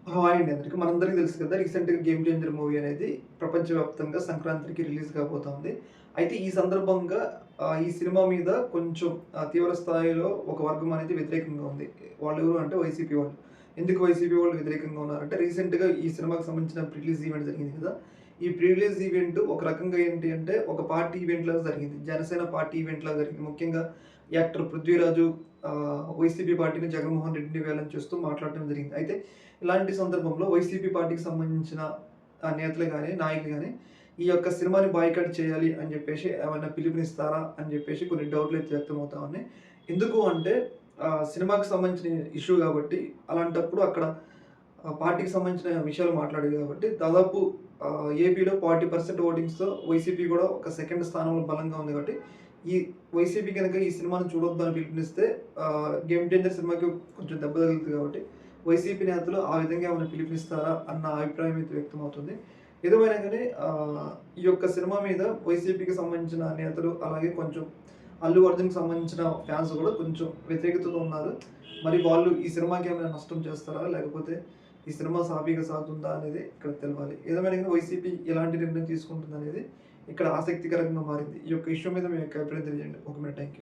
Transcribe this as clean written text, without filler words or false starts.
Hi అండి అందరికి. మనందరికీ తెలుసు కదా! రీసెంట్‌గా 'గేమ్ చేంజర్' మూవీ అనేది ప్రపంచవ్యాప్తంగా సంక్రాంతికి రిలీజ్ కాబోతోంది. అయితే ఈ సందర్భంగా ఈ సినిమా మీద కొంచెం తీవ్ర స్థాయిలో ఒక వర్గం అనేది వ్యతిరేకంగా ఉంది. వాళ్ళెవరు అంటే వైసీపీ వాళ్ళు. ఎందుకు వైసీపీ వాళ్ళు వ్యతిరేకంగా ఉన్నారంటే రీసెంట్‌గా ఈ సినిమాకి సంబంధించిన ప్రీ రిలీజ్ ఈవెంట్ జరిగింది కదా! ఈ ప్రీ రిలీజ్ ఈవెంట్ ఒక రకంగా ఏంటి అంటే ఒక పార్టీ ఈవెంట్ లాగా జరిగింది. జనసేన పార్టీ ఈవెంట్ లాగా జరిగింది. ముఖ్యంగా యాక్టర్ 'పృథ్వీరాజు' వైసీపీ పార్టీని 'జగన్మోహన్ రెడ్డిని' వేలం చేస్తూ మాట్లాడడం జరిగింది. అయితే ఇలాంటి సందర్భంలో వైసీపీ పార్టీకి సంబంధించిన నేతలు గాని, నాయకులు గాని, ఈ యొక్క సినిమాని బాయ్‌కాట్ చేయాలి అని జెప్పేసి ఏమన్నా పిలుపునిస్తారా? అని జెప్పేసి కొన్ని డౌట్‌లయితే వ్యక్తమవుతా ఉన్నాయి. ఎందుకు అంటే సినిమాకి సంబంధించిన ఇష్యూ గాబట్టి, అలాంటప్పుడు అక్కడ పార్టీకి సంబంధించిన విషయాలు మాట్లాడేది గాబట్టి, దాదాపు ఏపీలో 40% ఓటింగ్స్‌తో వైసీపీ గూడా ఒక సెకండ్ స్థానంలో బలంగా ఉంది గాబట్టి, ఈ వైసీపీ గనక ఈ సినిమాని చూడొద్దు అని పిలుపునిస్తే 'గేమ్ చేంజర్' సినిమాకి కొంచెం దెబ్బ తగులుతది గాబట్టి వైసీపీ నేతలు ఆ విధంగా ఏమైనా పిలుపునిస్తారా అన్న అభిప్రాయం అయితే వ్యక్తమవుతుంది. ఏదేమైనా గానీ ఈ యొక్క సినిమా మీద వైసీపీకి సంబంధించిన నేతలు, అలాగే కొంచెం అల్లు అర్జున్‌కి సంబంధించిన ఫ్యాన్స్ గూడా కొంచెం వ్యతిరేకతతో ఉన్నారు. మరి వాళ్ళు ఈ సినిమాకి ఏమైనా నష్టం చేస్తారా? లేకపోతే ఈ సినిమా సాఫీగా సాగుతుందా అనేది ఇక్కడ తెలవాలి. ఏదేమైనా గానీ వైసీపీ ఎలాంటి నిర్ణయం తీసుకుంటుందనేది ఇక్కడ ఆసక్తికరంగా మారింది. ఈ యొక్క ఇష్యూ మీద మీ యొక్క అభిప్రాయం తెలియజేయండి. ఒక మినిట్. Thank you.